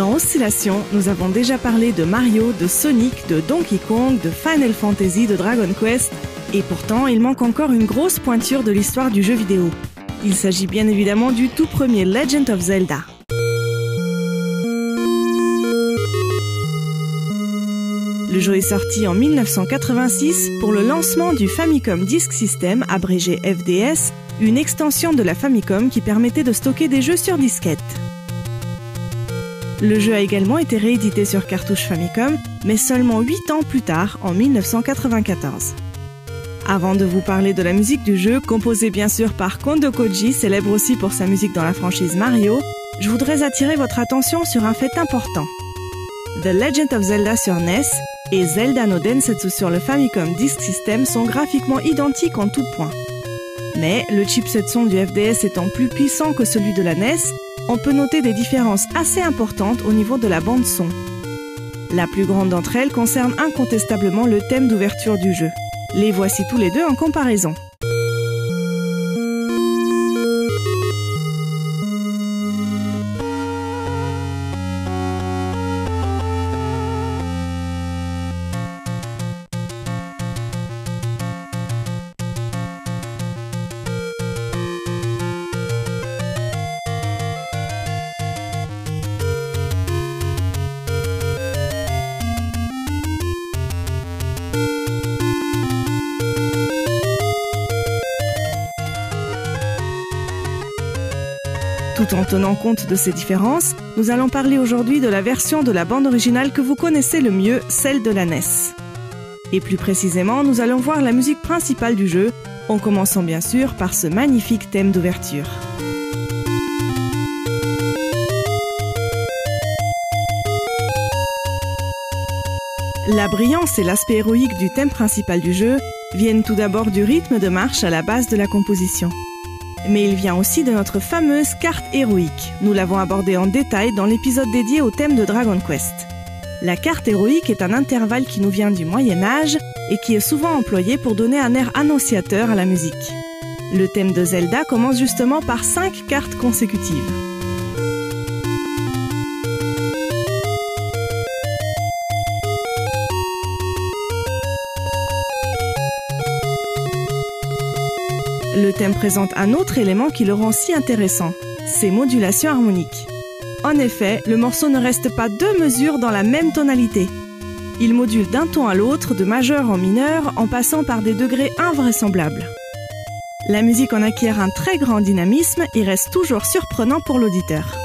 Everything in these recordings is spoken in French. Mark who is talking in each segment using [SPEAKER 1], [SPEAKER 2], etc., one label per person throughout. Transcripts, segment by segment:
[SPEAKER 1] Dans Oscillation, nous avons déjà parlé de Mario, de Sonic, de Donkey Kong, de Final Fantasy, de Dragon Quest, et pourtant il manque encore une grosse pointure de l'histoire du jeu vidéo. Il s'agit bien évidemment du tout premier Legend of Zelda. Le jeu est sorti en 1986 pour le lancement du Famicom Disk System, abrégé FDS, une extension de la Famicom qui permettait de stocker des jeux sur disquette. Le jeu a également été réédité sur cartouche Famicom, mais seulement 8 ans plus tard, en 1994. Avant de vous parler de la musique du jeu, composée bien sûr par Kondo Koji, célèbre aussi pour sa musique dans la franchise Mario, je voudrais attirer votre attention sur un fait important. The Legend of Zelda sur NES et Zelda no Densetsu sur le Famicom Disk System sont graphiquement identiques en tout point. Mais le chipset son du FDS étant plus puissant que celui de la NES, on peut noter des différences assez importantes au niveau de la bande son. La plus grande d'entre elles concerne incontestablement le thème d'ouverture du jeu. Les voici tous les deux en comparaison. Tout en tenant compte de ces différences, nous allons parler aujourd'hui de la version de la bande originale que vous connaissez le mieux, celle de la NES. Et plus précisément, nous allons voir la musique principale du jeu, en commençant bien sûr par ce magnifique thème d'ouverture. La brillance et l'aspect héroïque du thème principal du jeu viennent tout d'abord du rythme de marche à la base de la composition. Mais il vient aussi de notre fameuse carte héroïque. Nous l'avons abordée en détail dans l'épisode dédié au thème de Dragon Quest. La carte héroïque est un intervalle qui nous vient du Moyen-Âge et qui est souvent employé pour donner un air annonciateur à la musique. Le thème de Zelda commence justement par 5 cartes consécutives. Le thème présente un autre élément qui le rend si intéressant, ses modulations harmoniques. En effet, le morceau ne reste pas 2 mesures dans la même tonalité. Il module d'un ton à l'autre, de majeur en mineur, en passant par des degrés invraisemblables. La musique en acquiert un très grand dynamisme et reste toujours surprenant pour l'auditeur.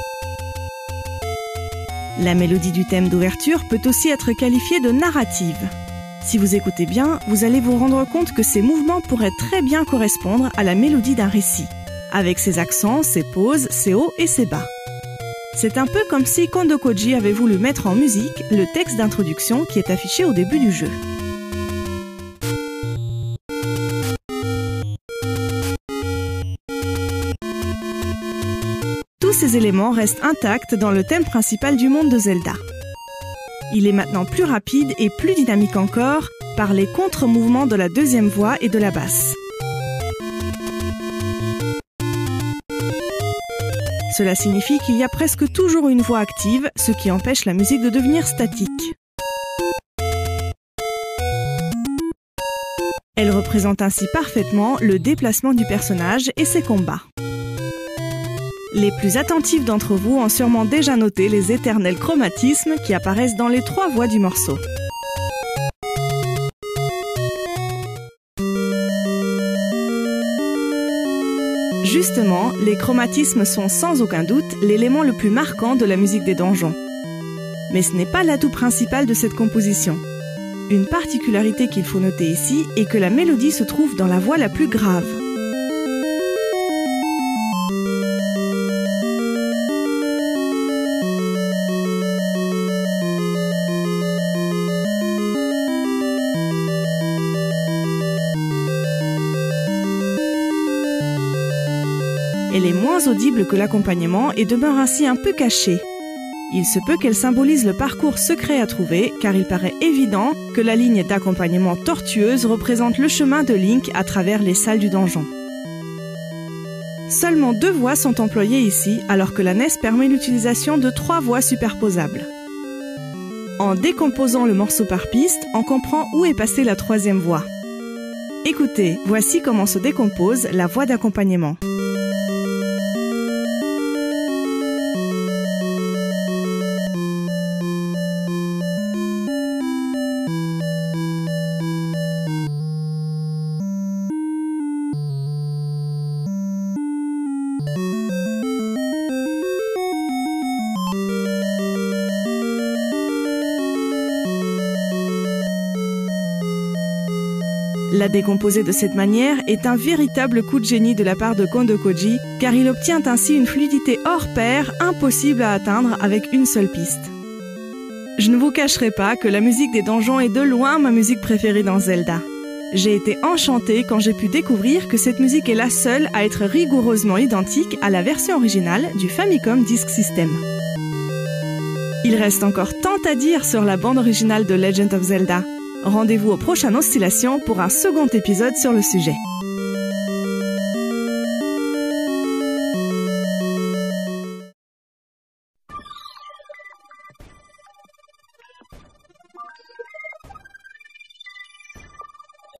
[SPEAKER 1] La mélodie du thème d'ouverture peut aussi être qualifiée de narrative. Si vous écoutez bien, vous allez vous rendre compte que ces mouvements pourraient très bien correspondre à la mélodie d'un récit, avec ses accents, ses pauses, ses hauts et ses bas. C'est un peu comme si Kondo Koji avait voulu mettre en musique le texte d'introduction qui est affiché au début du jeu. Tous ces éléments restent intacts dans le thème principal du monde de Zelda. Il est maintenant plus rapide et plus dynamique encore par les contre-mouvements de la deuxième voix et de la basse. Cela signifie qu'il y a presque toujours une voix active, ce qui empêche la musique de devenir statique. Elle représente ainsi parfaitement le déplacement du personnage et ses combats. Les plus attentifs d'entre vous ont sûrement déjà noté les éternels chromatismes qui apparaissent dans les 3 voix du morceau. Justement, les chromatismes sont sans aucun doute l'élément le plus marquant de la musique des donjons. Mais ce n'est pas l'atout principal de cette composition. Une particularité qu'il faut noter ici est que la mélodie se trouve dans la voix la plus grave. Elle est moins audible que l'accompagnement et demeure ainsi un peu cachée. Il se peut qu'elle symbolise le parcours secret à trouver, car il paraît évident que la ligne d'accompagnement tortueuse représente le chemin de Link à travers les salles du donjon. Seulement 2 voix sont employées ici, alors que la NES permet l'utilisation de 3 voix superposables. En décomposant le morceau par piste, on comprend où est passée la 3e voix. Écoutez, voici comment se décompose la voix d'accompagnement. La décomposer de cette manière est un véritable coup de génie de la part de Kondo Koji, car il obtient ainsi une fluidité hors pair impossible à atteindre avec une seule piste. Je ne vous cacherai pas que la musique des donjons est de loin ma musique préférée dans Zelda. J'ai été enchantée quand j'ai pu découvrir que cette musique est la seule à être rigoureusement identique à la version originale du Famicom Disk System. Il reste encore tant à dire sur la bande originale de Legend of Zelda. Rendez-vous aux prochaines oscillations pour un second épisode sur le sujet.